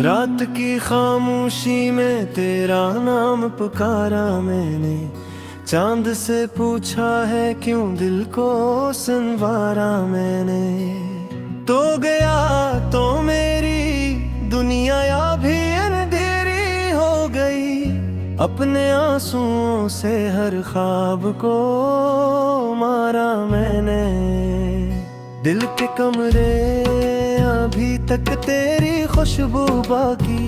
रात की खामोशी में तेरा नाम पुकारा मैंने, चांद से पूछा है क्यों दिल को संवारा मैंने। तो गया तो मेरी दुनिया या भी अंधेरी हो गई, अपने आंसुओं से हर ख्वाब को मारा मैंने। दिल के कमरे अभी तक तेरी खुशबू बाकी,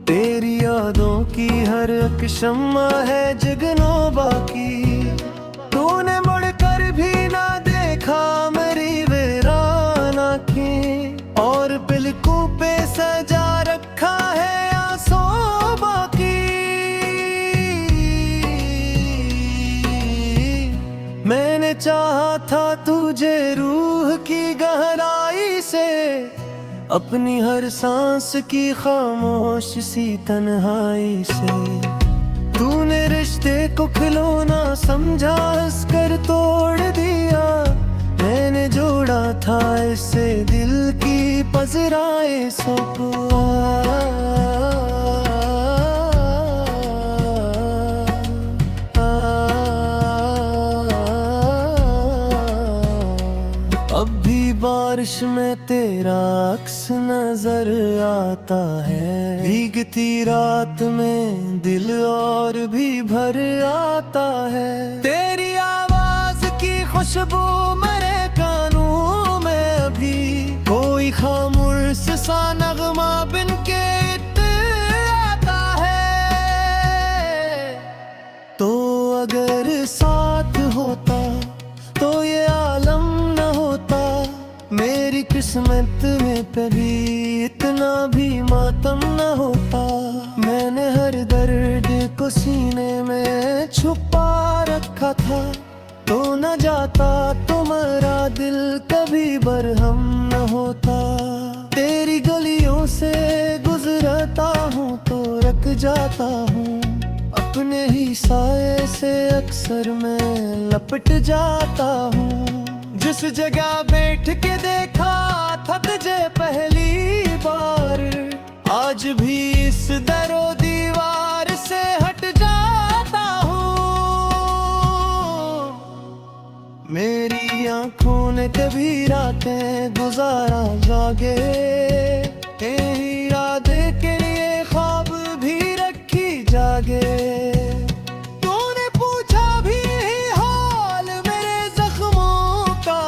तेरी यादों की हर एक शम्मा है जगनो बाकी। तूने मुड़कर भी ना देखा मेरी वीरान आँखें, और पलकों पे सजा रखा है आंसू बाकी। मैंने चाहा था तुझे रूह की गहराई से, अपनी हर सांस की खामोश सी तन्हाई से। तूने रिश्ते को खिलौना समझा, हंसकर तोड़ दिया। मैंने जोड़ा था इससे दिल की पजराए सौंपा। अब भी बारिश में तेरा अक्स नजर आता है, भीगती रात में दिल और भी भर आता है। तेरी आवाज की खुशबू मेरे कानों में अभी, कोई खामोश सा नगमा बिन के आता है। तो अगर साथ होता तो ये आलम न होता, मेरी किस्मत में कभी इतना भी मातम न होता। मैंने हर दर्द को सीने में छुपा रखा था, तो न जाता तुम्हारा दिल कभी बरहम न होता। तेरी गलियों से गुजरता हूँ तो रख जाता हूँ, अपने ही साए से अक्सर मैं लपट जाता हूँ। जिस जगह बैठ के देखा था तुझे पहली बार, आज भी इस दरो दीवार से हट जाता हूँ। मेरी आंखों ने कभी रातें गुजारा जागे, तेरी याद के लिए ख्वाब भी रखी जागे। तूने पूछा भी हाल मेरे जख्मों का,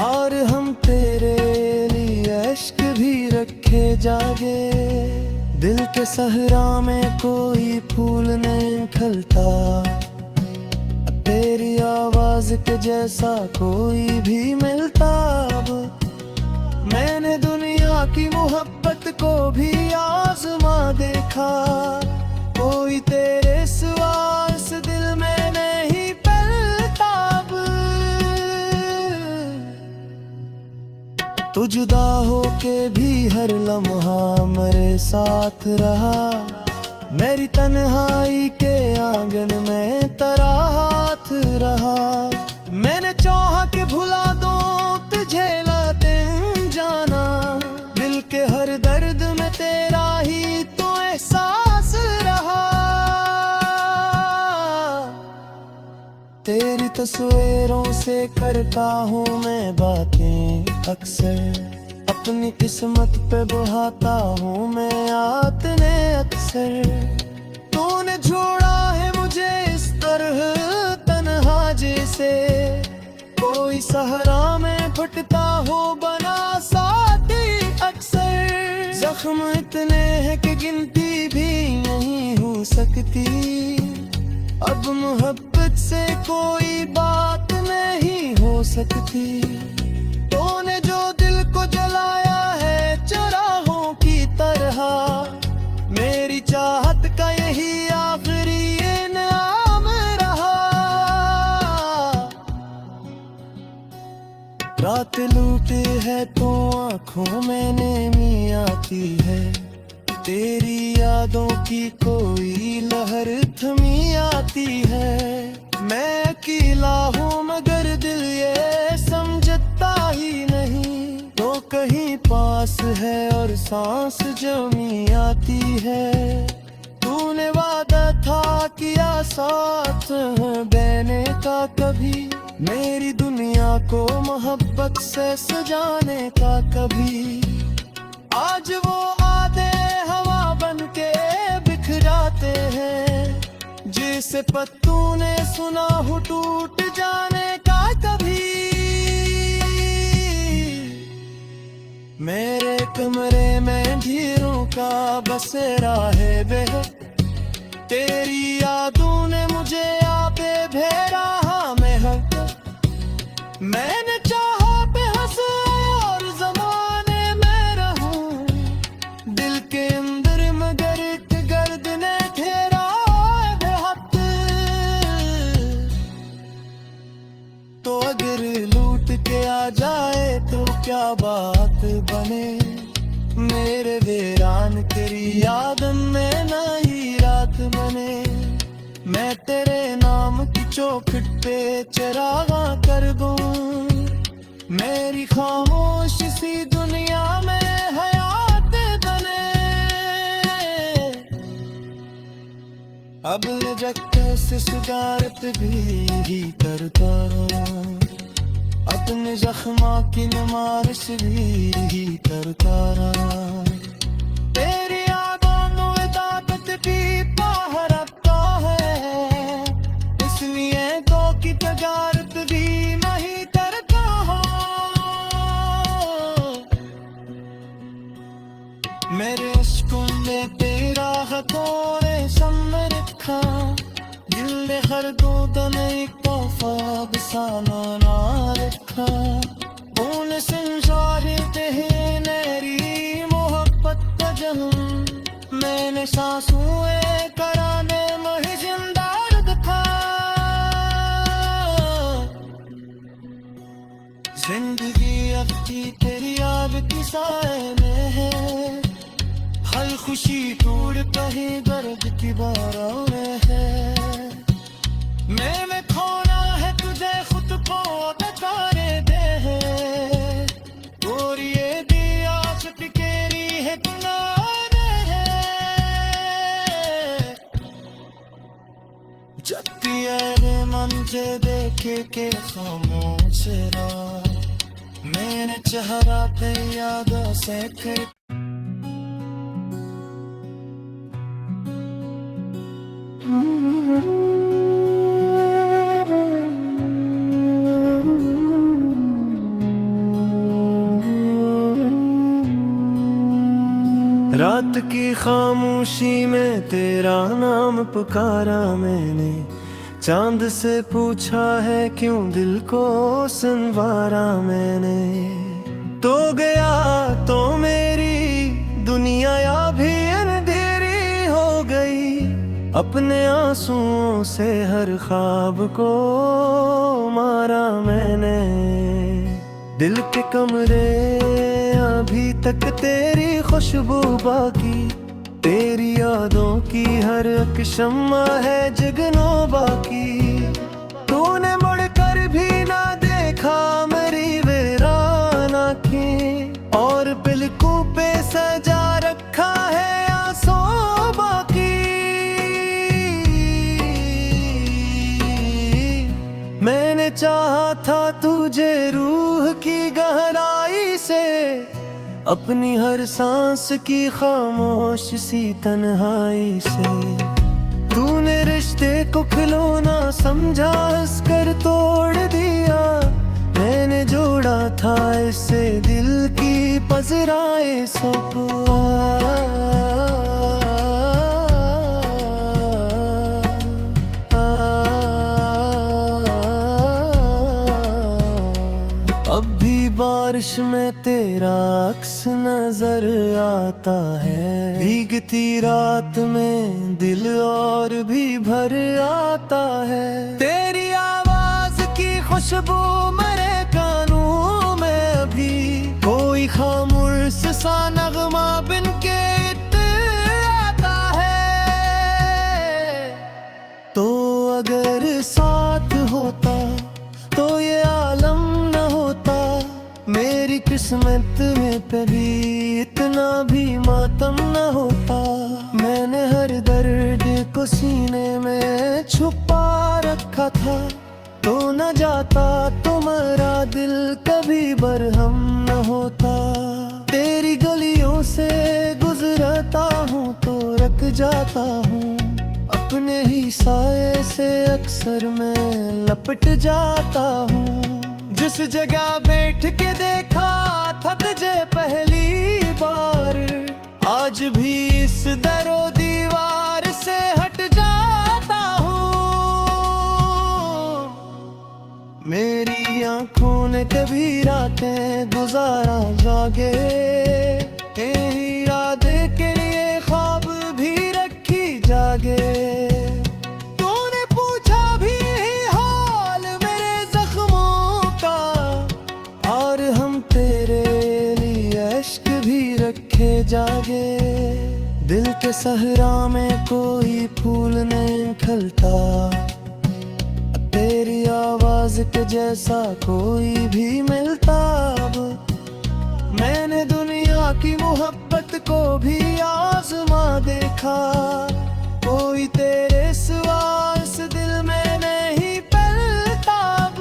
और हम तेरे लिए अश्क भी रखे जागे। दिल के सहरा में कोई फूल नहीं खिलता, तेरी आवाज के जैसा कोई भी मिलता। अब मैंने दुनिया की मोहब्बत को भी आजमा देखा, कोई तेरे सिवा इस दिल में नहीं पलता। अब तू जुदा होके भी हर लम्हा मेरे साथ रहा, मेरी तन्हाई के आंगन में तेरा हाथ रहा। मैंने चाहा कि भुला दूं तुझे लेकिन जाना, दिल के हर दर्द में तेरा ही तो एहसास रहा। तेरी तस्वीरों से करता हूँ मैं बातें अक्सर, अपनी किस्मत पे बहाता हूँ मैं आतने अक्सर। तूने छोड़ा है मुझे इस तरह तन्हा जैसे, कोई सहरा में फटता हो बना साथी अक्सर। जख्म इतने हैं कि गिनती भी नहीं हो सकती, अब मोहब्बत से कोई बात नहीं हो सकती। तूने जो दिल को जलाया है चरागों की तरह, मेरी चाहत का यही आखिरी इनाम रहा। रात लूटी है तो आँखों में नींद आती है, तेरी यादों की कोई लहर थमी आती है। मैं अकेला हूँ मगर दिल ये समझता ही नहीं, तो कहीं पास है और सांस जमी आती है। तूने वादा था किया साथ देने का कभी, मेरी दुनिया को मोहब्बत से सजाने का कभी। आज वो आधे हवा बन के बिखराते हैं, जिसे पत्तों ने सुना हो टूट जाने का कभी। मेरे कमरे में ढेरों का बसेरा है बेह, तेरी यादों ने मुझे आपे भेड़ा। हाँ मैंने चाहा पे हंस और जमाने में रहूं, दिल के अंदर मगर एक गर्द ने घेरा है हाथ। तो अगर लूट के आ जाए तो क्या बात बने, मेरे वीरान तेरी याद में नई रात बने। मैं तेरे नाम की चौखट पे चरागा कर दूं, मेरी खामोश सी दुनिया में हयात बने। अब जगह से सिगारत भी करता रहूं, अपने जख्मा की नुमारिश भी करता रहा। तेरी यादों में ताकत भी पहरता है, इसलिए तो की तजारत भी नहीं करता हूँ। मेरे इश्कों में तेरा हथौड़े सामने रखा, दिल ने हर दो दन एक तोहफा बसाना ना रखा। बोल संसारते हैं मेरी मोहब्बत का जहम, मैंने सांसों कराने में जिंदा रखा। जिंदगी अब की तेरी याद की साए में है, हर खुशी तोड़ कहीं दर्द की बारां में है। मैंने खोना है तुझे खुद को नकारे दे, और ये दिया चुटकेरी है किनारे है। जब तेरे मंजे देखे के खामोश रहा, मैंने चेहरा पे यादों से कर। रात की खामोशी में तेरा नाम पुकारा मैंने, चांद से पूछा है क्यों दिल को संवारा मैंने। तो गया तो मेरी दुनिया या भी अंधेरी हो गई, अपने आंसुओं से हर ख्वाब को मारा मैंने। दिल के कमरे अभी तक तेरी खुशबू बाकी, तेरी यादों की हर एक शम्मा है जगनो बाकी। तूने मुड़कर भी ना देखा मेरी वीरान आँखें, और पलकों पे सजा रखा है आंसू बाकी। मैंने चाहा था तुझे रूह की गहराई से, अपनी हर सांस की खामोश सी तन्हाई से। तूने रिश्ते को खिलौना समझा हंसकर तोड़ दिया, मैंने जोड़ा था इससे दिल की पजराए सौंपा। अब भी बारिश में तेरा अक्स नजर आता है, भीगती रात में दिल और भी भर आता है। तेरी आवाज की खुशबू मेरे कानों में अभी, कोई खामोश सा नगमा बिन के आता है। पे भी इतना भी मातम न होता। मैंने हर दर्द को सीने में छुपा रखा था, तो न जाता तुम्हारा दिल कभी बरहम न होता। तेरी गलियों से गुजरता हूँ तो रख जाता हूँ, अपने ही साए से अक्सर मैं लपट जाता हूँ। जिस जगह बैठ के देखा था तुझे पहली बार, आज भी इस दरो दीवार से हट जाता हूँ। मेरी आंखों ने कभी रातें गुजारा जागे, इरादे के लिए ख्वाब भी रखी जागे। तूने पूछा भी हाल मेरे जख्मों का, और हम तेरे लिए अश्क भी रखे जागे। दिल के सहरा में कोई फूल नहीं खिलता, तेरी आवाज के जैसा कोई भी मिलता। अब मैंने दुनिया की मोहब्बत को भी आजमा देखा, कोई तेरे सिवा इस दिल में नहीं पलता। अब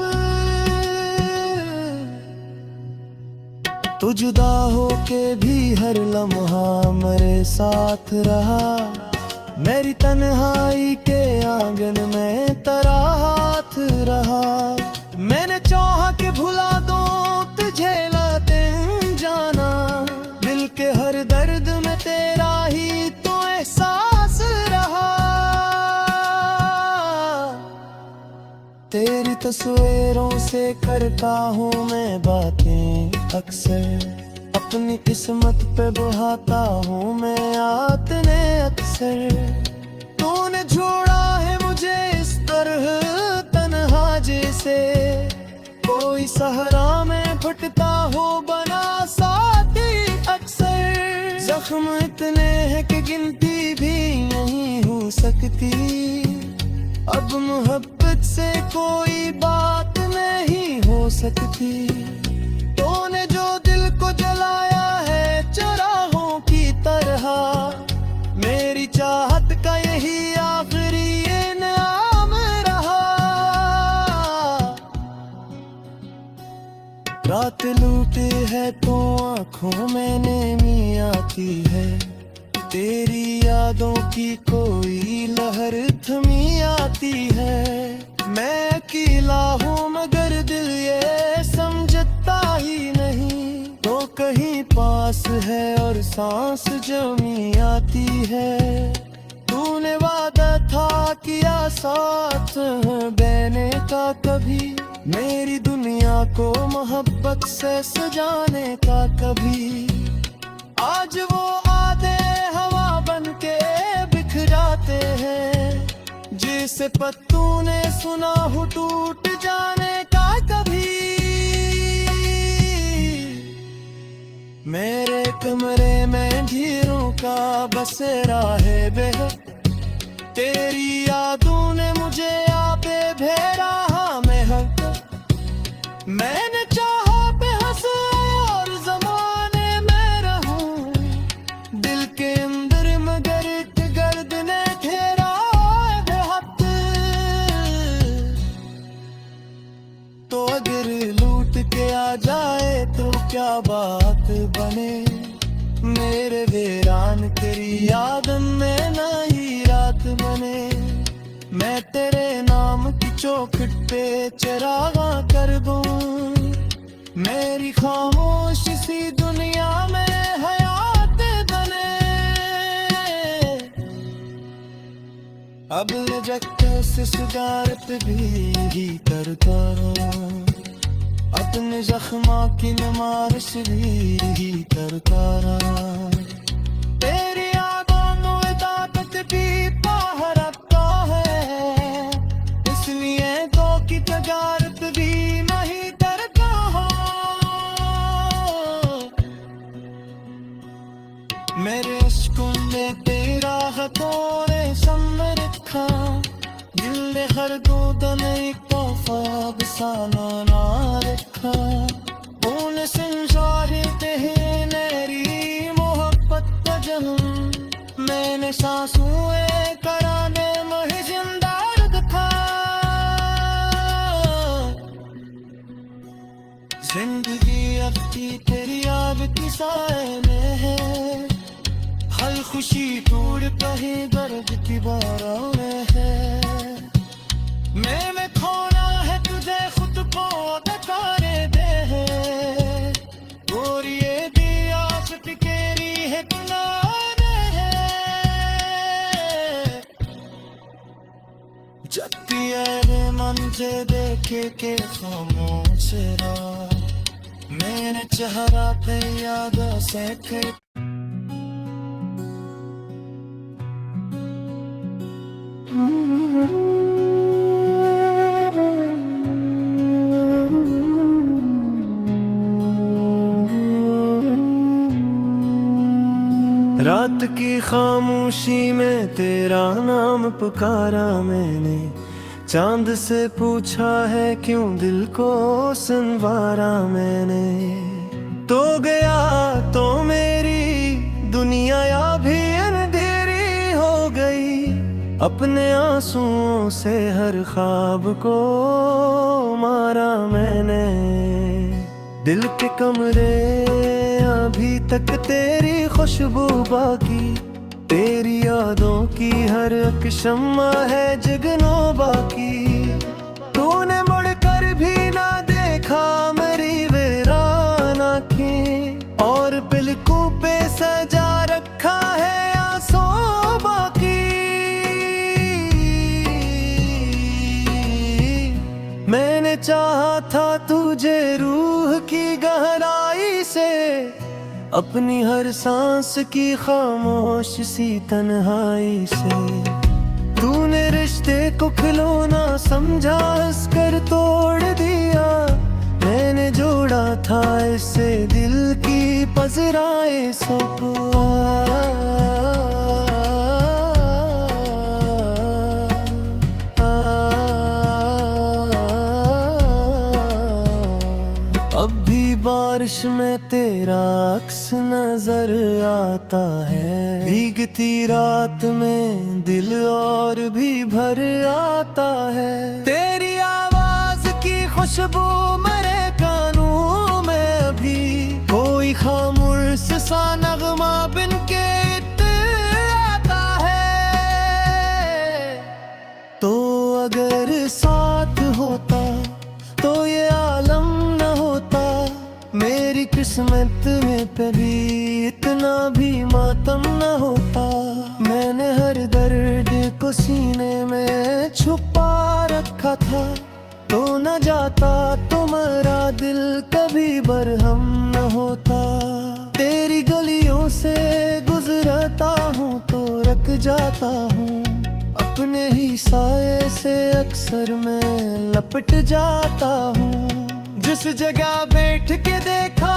तू जुदा होके भी हर लम्हा मेरे साथ रहा, मेरी तन्हाई के आंगन में तेरा हाथ रहा। मैंने चाहा कि भुला दूं तुझे लाते जाना, दिल के हर दर्द में तेरा ही तो एहसास रहा। तेरी तस्वीरों से करता हूँ मैं बातें अक्सर, अपनी किस्मत पे बहाता हूँ मैं आतने अक्सर। तूने छोड़ा है मुझे इस तरह तन्हा जैसे, कोई सहरा में फटता हो बना साथी अक्सर। जख्म इतने हैं कि गिनती भी नहीं हो सकती, अब मोहब्बत से कोई बात नहीं हो सकती। तूने जो दिल को जलाया है चराहों की तरह, मेरी चाहत का यही आखिरी इनाम रहा। रात लूटी है तो आंखों में नमी आती है, तेरी यादों की कोई लहर थमी आती है। मैं अकेला हूँ मगर दिल ये समझता ही नहीं, तो कहीं पास है और सांस जमी आती है। तूने वादा था किया साथ बहने का कभी, मेरी दुनिया को मोहब्बत से सजाने का कभी। आज वो आधे हवा बनके बिखराते हैं, जिसे पत्तू ने सुना हो टूट जाने का कभी। मेरे कमरे में ढेरों का बसेरा है बेहद, तेरी यादों ने मुझे आपे भेरा में हक। मैंने चाहा पे हंस और जमाने में रहूं, दिल के अंदर मगर एक गर्द ने घेरा बेहद। तो अगर लूट के आ जाए तो क्या बात बने, मेरे वीरान तेरी याद में नई रात बने। मैं तेरे नाम की चौखट पे चिरागा कर दूं, मेरी खामोश सी दुनिया में हयात बने। अब जगह से सिगारत भी करता हूँ, अपने जख्मा की नमारिश भी करता रहा। तेरी यादों में ताकत भी पाह रखता है, इसलिए तो की तजारत भी नहीं करता हूँ। मेरे अश्कों ने तेरा हाथों ने सम रखा, दिल हर दो दने तोहफा बसाना ना रखा। खून संजारते हैं नहरी मोहब्बत का जहम। मैंने सांसों कराने मही जिंदा रखा। जिंदगी अब की तेरी याद की साए में है। हर खुशी टूट कहीं दर्द की बारां में है। मैंने खोना है तुझे खुद को नकारे दे है। और ये भी आस टिकेरी है किनारे है। जब भी ऐरे मंजे देखे के खामोश रहा। मैंने चेहरा पे यादों से फिर रात की खामोशी में तेरा नाम पुकारा मैंने। चांद से पूछा है क्यों दिल को संवारा मैंने। तो गया तो मेरी दुनिया या भी अंधेरी हो गई। अपने आंसुओं से हर ख्वाब को मारा मैंने। दिल के कमरे अभी तक तेरी खुशबू बाकी। तेरी यादों की हर एक शम्मा है जगनो बाकी। तूने मुड़कर भी ना देखा मेरी वीरान आँखें। और पलकों पे सजा रखा है आंसू बाकी। मैंने चाहा था तुझे रूह की गहराई से। अपनी हर सांस की खामोश सी तन्हाई से। तूने रिश्ते को खिलौना समझा हंसकर तोड़ दिया। मैंने जोड़ा था इससे दिल की पजराए सौंपा। अब भी बारिश में तेरा अक्स नजर आता है। भीगती रात में दिल और भी भर आता है। तेरी आवाज की खुशबू मेरे कानों में अभी। कोई खामोश सा नगमा बिन के आता है। तो अगर साथ होता तो ये आलम न होता। मेरी किस्मत में कभी इतना भी मातम न होता। मैंने हर दर्द को सीने में छुपा रखा था। तो न जाता तुम्हारा दिल कभी बरहम न होता। तेरी गलियों से गुजरता हूँ तो रख जाता हूँ। अपने ही साए से अक्सर मैं लपट जाता हूँ। जिस जगह बैठ के देखा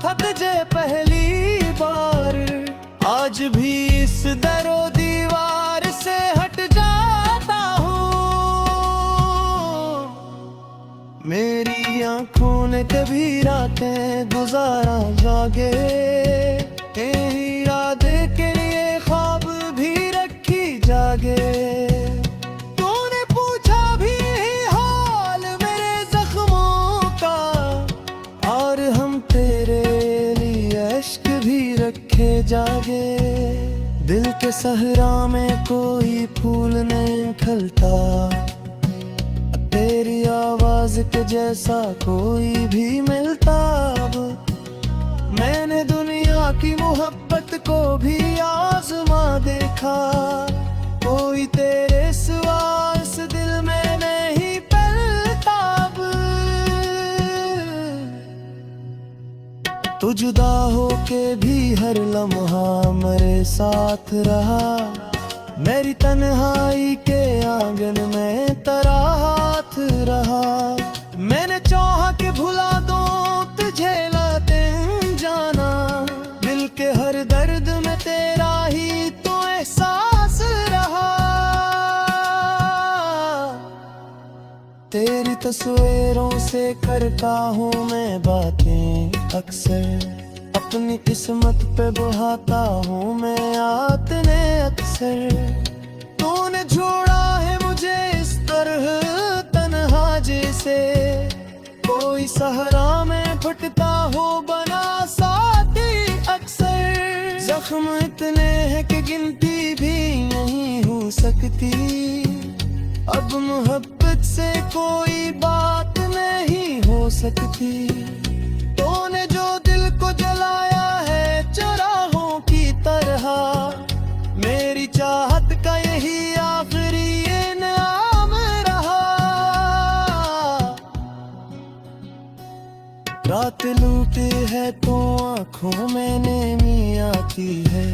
था तुझे पहली बार। आज भी इस दरो दीवार से हट जाता हूँ। मेरी आंखों ने कभी रातें गुजारा जागे। तेरी याद के लिए ख्वाब भी रखी जागे। तूने पूछा भी हाल मेरे जख्मों का। और हम तेरे लिए अश्क भी रखे जागे। दिल के सहरा में कोई फूल नहीं खिलता। तेरी आवाज के जैसा कोई भी मिलता। मैंने दुनिया की मोहब्बत को भी आजमा देखा। कोई तेरे सिवा इस दिल में नहीं पलता। तू जुदा होके भी हर लम्हा मेरे साथ रहा। मेरी तन्हाई के आंगन में तेरा हाथ रहा। मैंने चाहा कि भुला दूं तुझे लाते जाना। दिल के हर दर्द में तेरा ही तो एहसास रहा। तेरी तस्वीरों से करता हूँ मैं बातें। अक्सर अपनी किस्मत पे बहाता हूँ मैं आतने अक्सर। तूने छोड़ा है मुझे इस तरह तन्हा जैसे कोई सहरा में फटता हो बना साथी अक्सर। जख्म इतने हैं कि गिनती भी नहीं हो सकती, अब मोहब्बत से कोई बात नहीं हो सकती। तूने जो दिल को जलाया है चराहों की तरह, मेरी चाहत का यही आखिरी इनाम रहा। रात लूटे है तो आँखों में नमी आती है,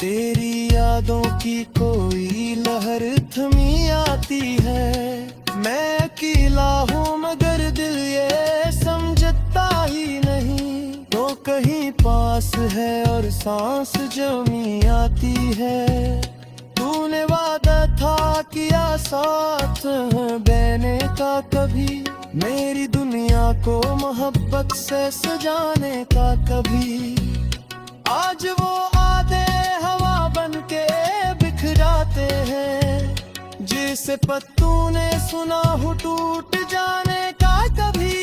तेरी यादों की कोई लहर थमी आती है। मैं अकेला हूँ मगर दिल ये समझता ही नहीं, तो कहीं पास है और सांस जमी आती है। तूने वादा था किया साथ बहने का कभी, मेरी दुनिया को मोहब्बत से सजाने का कभी। आज वो आधे हवा बनके बिखराते हैं, जिसे पत्तू ने सुना हो टूट जाने का कभी।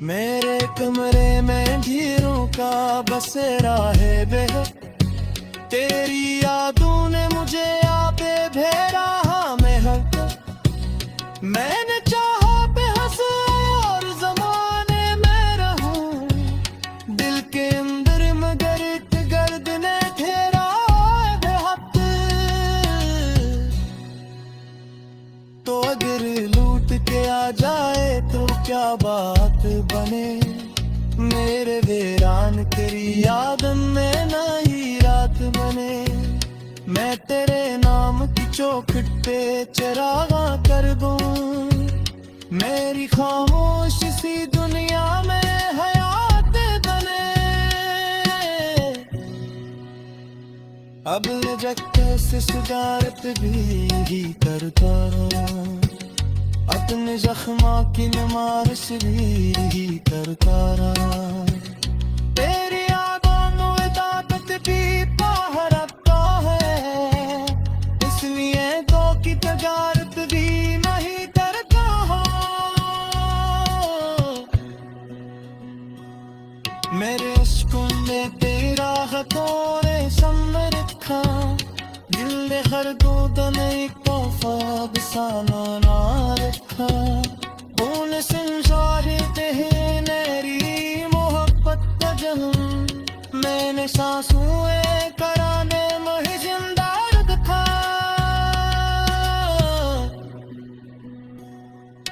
मेरे कमरे में ढेरों का बसेरा है बे, तेरी यादों ने मुझे आपे भेड़ा में हक। मैंने चाहा पे हंस और जमाने में रहूं, दिल के अंदर मगर एक गर्द ने घेरा बेहद। तो अगर लूट के आ जाए तो क्या बात बने, मेरे वीरान तेरी याद में नई रात बने। मैं तेरे नाम की चौखट पे चरागा कर दूं, मेरी खामोश सी दुनिया में हयात बने। अब जगते से सुजारत भी करता रहा, अपने जख्मा की मारिश भी करता रहा। तेरी यादों में ताकत भी पहरता है, इसलिए दो की तजारत भी नहीं करता हूँ। मेरे इश्कों में तेरा हथौरे समर रखा, दिल दे हर गोदन एक तोहफा बसाना ना रखा। बोल संसार ते नेरी मोहब्बत का जहन, मैंने सांसों कराने में जिंदा रखा।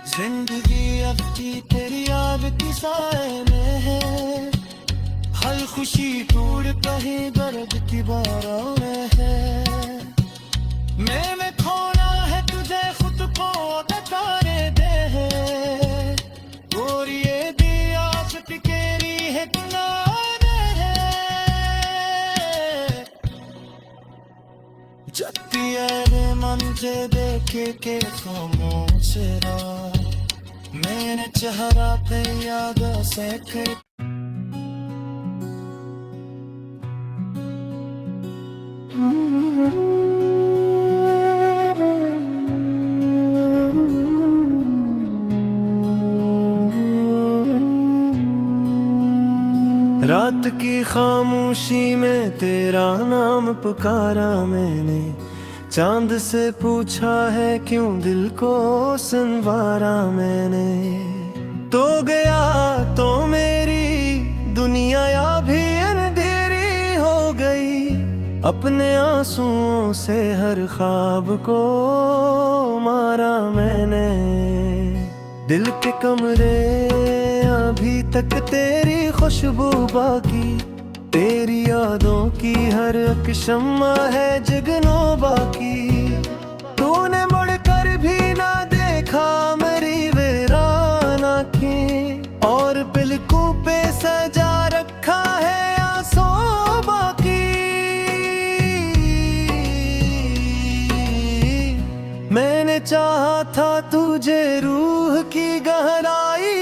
जिंदगी अब की तेरी याद की साए में है, हर खुशी टूट कहीं दर्द की बारों में है। मैंने खोना है तुझे खुद को नकारे दे है, और ये दिया सटकेरी है किनारे है। जत्ती है मंजे देखे के खामोश रहा, मैंने चेहरा पे याद से कर। रात की खामोशी में तेरा नाम पुकारा मैंने, चांद से पूछा है क्यों दिल को संवारा मैंने। तो गया तो मेरी दुनिया या भी अंधेरी हो गई, अपने आंसुओं से हर ख्वाब को मारा मैंने। दिल के कमरे अभी तक तेरी खुशबू बाकी, तेरी यादों की हर एक शम्मा है जगनो बाकी। तूने मुड़कर भी ना देखा मेरी वीरान आँखें, और पलकों पे सजा रखा है आंसू बाकी। मैंने चाहा था तुझे रूह की गहराई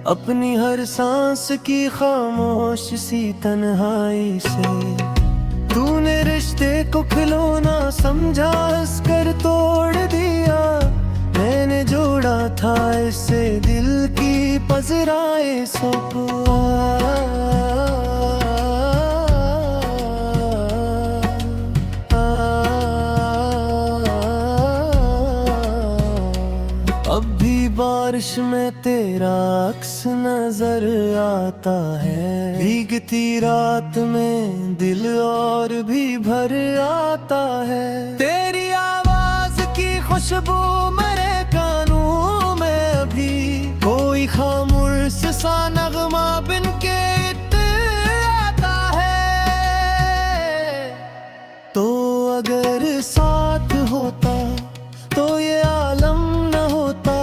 अपनी हर सांस की खामोश सी तन्हाई से। तूने रिश्ते को खिलौना समझा, हंस कर तोड़ दिया। मैंने जोड़ा था इससे दिल की पजराए सौंपा। अब भी बारिश में तेरा अक्स नजर आता है। भीगती रात में दिल और भी भर आता है। तेरी आवाज की खुशबू मेरे कानों में अभी कोई खामोश सा नगमा बिन के आता है। तो अगर साथ होता तो ये आलम न होता।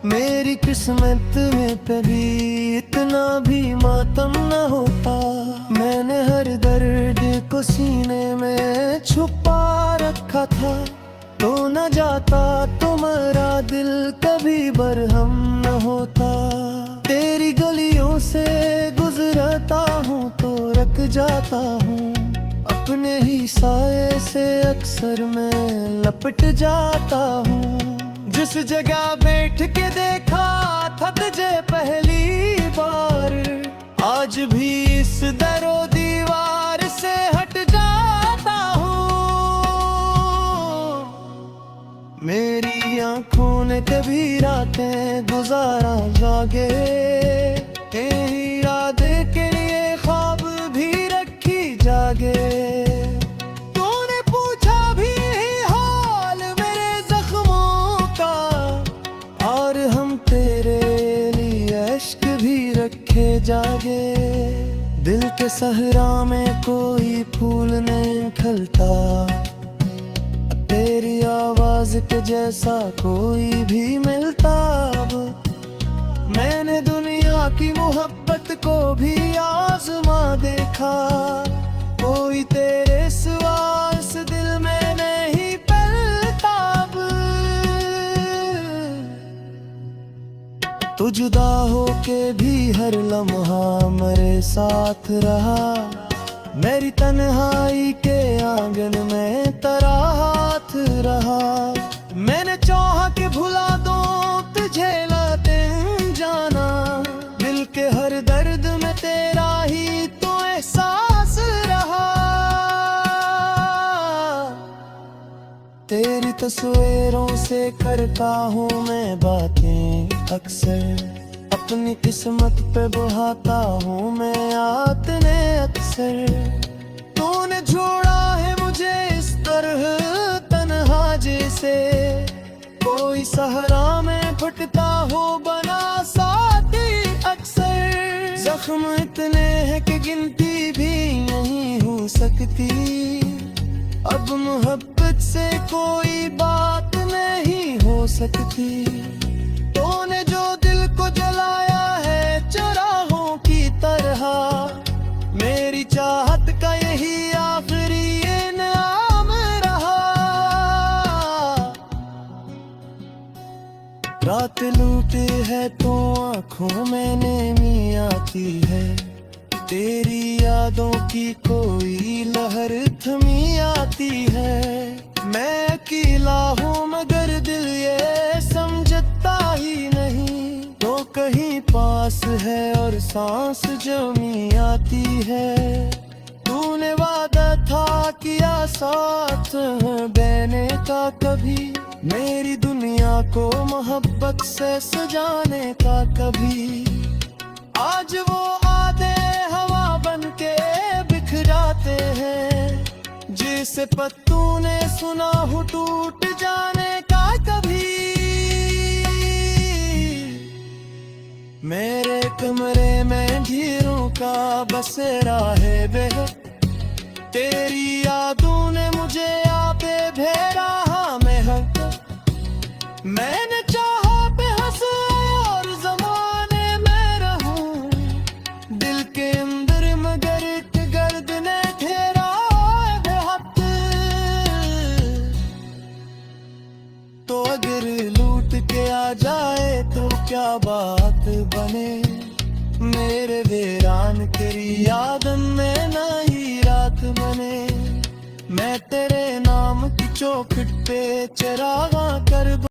मेरी किस्मत में कभी इतना भी मातम न होता। मैंने हर दर्द को सीने में छुपा रखा था। तो न जाता तुम्हारा दिल कभी बरहम न होता। तेरी गलियों से गुजरता हूँ तो रख जाता हूँ। अपने ही साए से अक्सर मैं लपट जाता हूँ। जिस जगह बैठ के देखा था तुझे पहली बार, आज भी इस दरो दीवार से हट जाता हूँ। मेरी आंखों ने कभी रातें गुजारा जागे। इरादे के लिए ख्वाब भी रखी जागे। तूने पूछा भी हाल मेरे जख्मों का, और हम तेरे लिए इश्क भी रखे जागे। दिल के सहरा में कोई फूल नहीं खिलता। तेरी आवाज के जैसा कोई भी मिलता। मैंने दुनिया की मोहब्बत को भी आजमा देखा। कोई तेरे सिवा इस दिल में नहीं पलता। तू जुदा होके भी हर लम्हा मेरे साथ रहा। मेरी तन्हाई के आंगन में तेरा हाथ रहा। मैंने चाहा कि भुला दो तुझे लाते जाना। दिल के हर दर्द में तेरा ही तो एहसास रहा। तेरी तस्वीरों से करता हूँ मैं बातें अक्सर। अपनी किस्मत पे बहाता हूँ मैं आतने अक्सर। तूने छोड़ा है मुझे इस तरह तन्हा जैसे कोई सहरा में फटता हो बना साथी अक्सर। जख्म इतने हैं कि गिनती भी नहीं हो सकती। अब मोहब्बत से कोई बात नहीं हो सकती। तूने जो दिल को जलाया है चराहों की तरह, मेरी चाहत का यही आखिरी इनाम रहा। रात लूटी है तो आंखों में नमी आती है। तेरी यादों की कोई लहर थमी आती है। मैं अकेला हूँ मगर दिल ये समझता ही नहीं। तो कहीं पास है और सांस जमी आती है। तूने वादा था किया साथ देने का कभी। मेरी दुनिया को मोहब्बत से सजाने का कभी। आज वो आधे हवा बन के बिखराते हैं। जिसे पत्तों ने सुना हो टूट जाने का कभी। मेरे कमरे में ढेरों का बसेरा है बेहद। तेरी यादों ने मुझे आपे भेड़ा में हक। मैंने चाहा पे हंस और जमाने में रहूं। दिल के अंदर मगर एक गर्द ने घेरा बेहद। तो अगर लूट के आ जाए तो क्या क्या बात बने। मेरे वीरान तेरी याद में नई रात बने। मैं तेरे नाम की चौखट पे चिरागा कर दूं।